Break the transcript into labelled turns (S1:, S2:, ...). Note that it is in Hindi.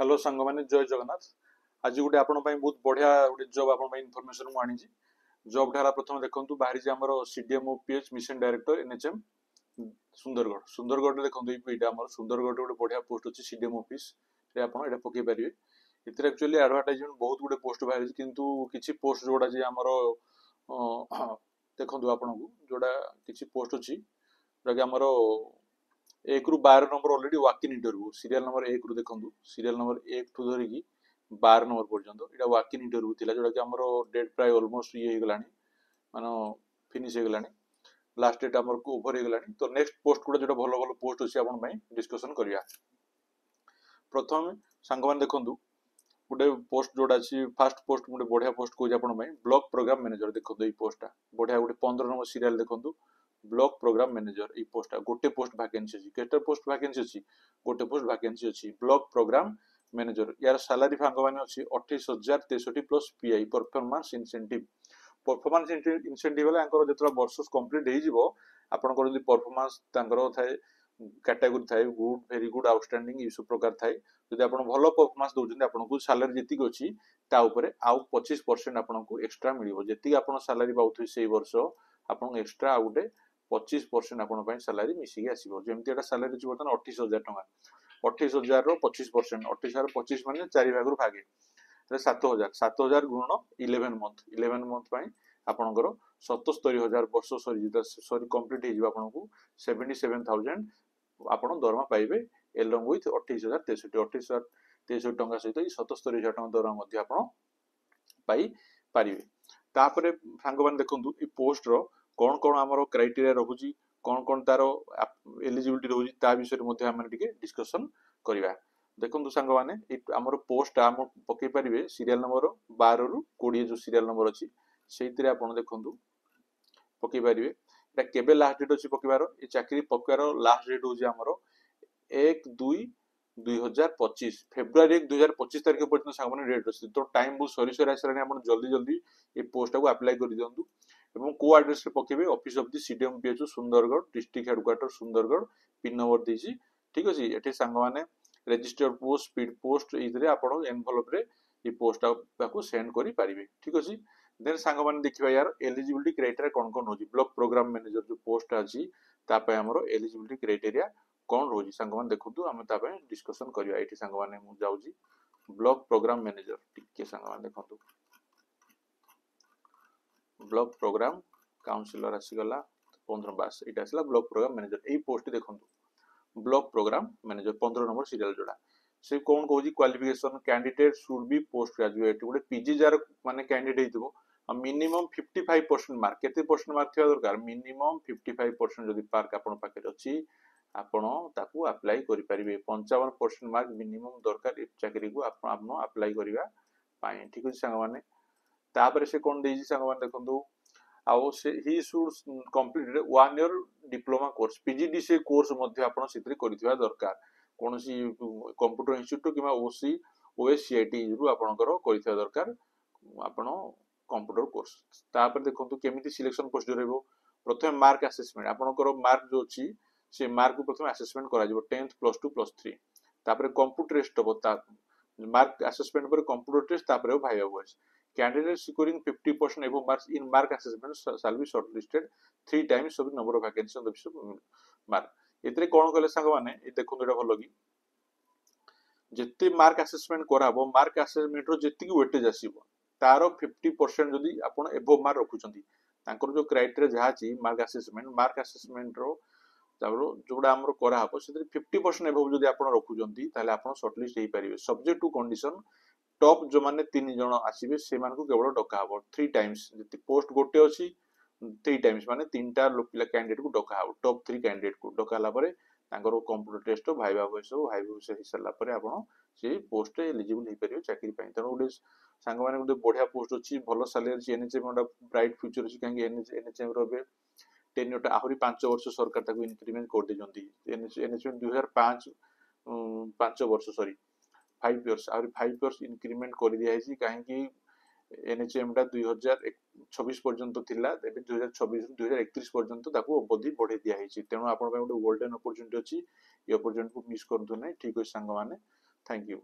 S1: हेलो सांग मैंने जय जगन्नाथ। आज गोटे आपण बहुत बढ़िया गोटे जॉब आपण इनफॉरमेशन मु आनी जॉब ढाला प्रथम देखंतु बाहरी जे हमर CDMO pH mission director NHM Sundargarh Sundargarh देखंतु एटा हमर सुंदरगढ़ गोटे बढ़िया पोस्ट अछि सीडीएम ऑफिस रे आपण एटा पके परिबे। इतरे एक्चुअली एडवर्टाइजमेंट बहुत गुटे पोस्ट बाहरी किंतु किछि पोस्ट जोड़ा जे हमर देखंतु आपण को जोड़ा किछि पोस्ट अछि जोड़ा कि हमर 1 रु 12 number already walk in interview serial number 1 रु देखंतु सीरियल नंबर 1 ठू धरिकी 12 नंबर पर्यंत एटा वॉक इन इंटरव्यू थिला जोड़ा कि हमर डेट प्राय ऑलमोस्ट ये हो गलानी मानो फिनिश हो गलानी लास्ट डेट हमर को ओवर हो गलानी। तो नेक्स्ट पोस्ट गुडा जोटा भलो भलो पोस्ट अछि आपण पई डिस्कशन करिया। प्रथम सांग मान देखंतु गोटे पोस्ट जोड़ा अछि फर्स्ट पोस्ट गोटे बढ़िया पोस्ट को आपण पई ब्लॉक प्रोग्राम मैनेजर देखंतु ई पोस्टटा बढ़िया गोटे 15 नंबर सीरियल देखंतु ब्लॉक प्रोग्राम मैनेजर ई पोस्ट गोटे पोस्ट वैकेंसी अछि केटा पोस्ट वैकेंसी अछि गोटे पोस्ट वैकेंसी अछि ब्लॉक प्रोग्राम मैनेजर यार सैलरी फांग माने अछि 28063 प्लस पीआई परफॉर्मेंस इंसेंटिव वाला अंकर जेतरा वर्षस कंप्लीट हे जिवो आपण को जदी परफॉर्मेंस तांकर थाए कैटेगरी थाए गुड वेरी गुड आउटस्टैंडिंग इस प्रकार थाए जदी आपण भलो परफॉर्मेंस दोजन आपण को सैलरी जति अछि ता ऊपर आउ 25% आपण को एक्स्ट्रा मिलिवो जति आपण सैलरी पाउथि सेही वर्ष आपण एक्स्ट्रा आउटे 25% आपण पई सैलरी मिसी आसीबो जेमति एटा सैलरी छि बर्तन 28000 टका 28000 रो 25% 28000 25 माने 4 भाग रु भागे 7000 गुणन 11 मंथ पई आपनकर 77000 वर्ष सरी कंप्लीट हे जिवो आपनको 77000 आपण दरमा पाइबे एलोंग विथ 28063 टका सहित 77000 टका दरमा मध्ये आपण पाई पारिबे। तापरे सांगवान देखंतु ई पोस्ट रो कोन कोन हमरो क्राइटेरिया रहुची कोन कोन तारो एलिजिबिलिटी रहुची ता विषय मध्ये हम टिके डिस्कशन करिवा। देखंतु सांग माने हमरो पोस्ट हम पके परिबे सीरियल नंबर 12 रु 20 जो सीरियल नंबर अछि सेहितरे आपण देखंतु पके परिबे एटा केबे लास्ट डेट अछि पकेबारो ए चाकरी पकेबारो लास्ट डेट होजी हमरो 1/2/2025 फेब्रुआरी 1 2025 तारिख पर्यंत सांग माने डेट अछि तो टाइम बु सरी सरी आसरानी आपण जल्दी जल्दी ए पोस्ट को अप्लाई कर दियंतु एवं को एड्रेस रे पकेबे office of the CDM PH Sundargarh district headquarter Sundargarh pin number देजी ठीक अछि एठी सांग माने रजिस्टर्ड पोस्ट स्पीड पोस्ट इधरे आपण एनवेलप रे ई पोस्ट को सेंड करि परिबे ठीक अछि। देन सांग माने देखिबा यार एलिजिबिलिटी क्राइटेरिया कोन कोन होजी ब्लॉक प्रोग्राम मैनेजर जो पोस्ट अछि ता पे हमरो एलिजिबिलिटी क्राइटेरिया कोन होजी सांग माने देखंतु हम ता पे डिस्कशन करिया एठी सांग माने मु जाउजी ब्लॉक प्रोग्राम मैनेजर टिके सांग माने देखंतु ब्लॉक प्रोग्राम काउंसिलर आसी गला 15 बास एटा आसला ब्लॉक प्रोग्राम मैनेजर एई पोस्ट देखंतु block programme manager 15 number serial जोड़ा से कोन कहूजी qualification candidate should be post graduate गोटे पीजी जार माने कैंडिडेट हेतिबो मिनिमम 55% मार्क केते परसेंट मार्क थिया दरकार मिनिमम 55% जदी मार्क आपण पाखे अछि आपण ताकू अप्लाई करि परिबे 55% मार्क मिनिमम दरकार ए चाकरी को आपण अप्लाई करिवा पाए ठीक अछि संग माने तापर से कोन देजी संग माने देखंतु आउ से he should complete 1 year diploma course PGDCA course मध्ये आपण सितरी करिथिबा दरकार कोनसी कंप्यूटर इंस्टीट्यूट किबा ओसी ओएससीआईटी रु आपणकर करिथिबा दरकार आपण कंप्यूटर कोर्स। तापर देखंतु केमिति सिलेक्शन प्रोसीजर हेबो प्रथम मार्क असेसमेंट आपणकर मार्क जो अछि से मार्क को प्रथम असेसमेंट करा जिवो 10th +2 +3 तापर कंप्यूटर टेस्ट होबो ता मार्क असेसमेंट पर कंप्यूटर टेस्ट तापर भाइवा voice candidate securing 50% above marks in mark assessment shall be shortlisted 3 times of the number of vacancies on the basis of mark एतरे कोन कहले संग माने ए देखु एटा भलो की जत्ते मार्क असेसमेंट कराबो मार्क असेसमेंट रो जत्ती की वेटेज आसीबो तारो 50% जदी आपण एबव मार्क रखुचंती तांकर जो क्राइटेरिया जहा छी मार्क असेसमेंट रो तारो जोडा हमरो करा हबो सेते 50% एबव जदी आपण रखुचंती ताले आपण शॉर्टलिस्ट हेई परिबे सब्जेक्ट टू कंडीशन टॉप जो माने 3 जण आसीबे से मान को केवल डका हबो 3 टाइम्स जति पोस्ट गोटे अछि 3 टाइम्स माने 3टा पिला कैंडिडेट को डका हबो टॉप 3 कैंडिडेट को डकाला परे तांकर कंप्यूटर टेस्ट भाइबा वॉइस हिसला परे आपण से पोस्ट एलिजिबल हे परियो चाकरी पई तनो उडे सांग माने उडे बढ़िया पोस्ट अछि भलो सैलरी अछि एनएचएम उडा ब्राइट फ्यूचर अछि कांगे एनएचएम रो बे टेन्योर आहुरी 5 वर्ष सरकार ताको इंक्रीमेंट कर दे जंती एनएचएम 2005 5 वर्ष सॉरी 5 इयर्स और 5 इयर्स इंक्रीमेंट कर दिया है काहे कि एनएचएम टा 2026 पर्यंत थिला एबे 2026 2031 पर्यंत ताको अवधि बढ़े दिया है तेनु आपण पे गोटे गोल्डन अपॉर्चुनिटी अछि ये अपॉर्चुनिटी को मिस करदु नै ठीक अछि संग माने थैंक यू।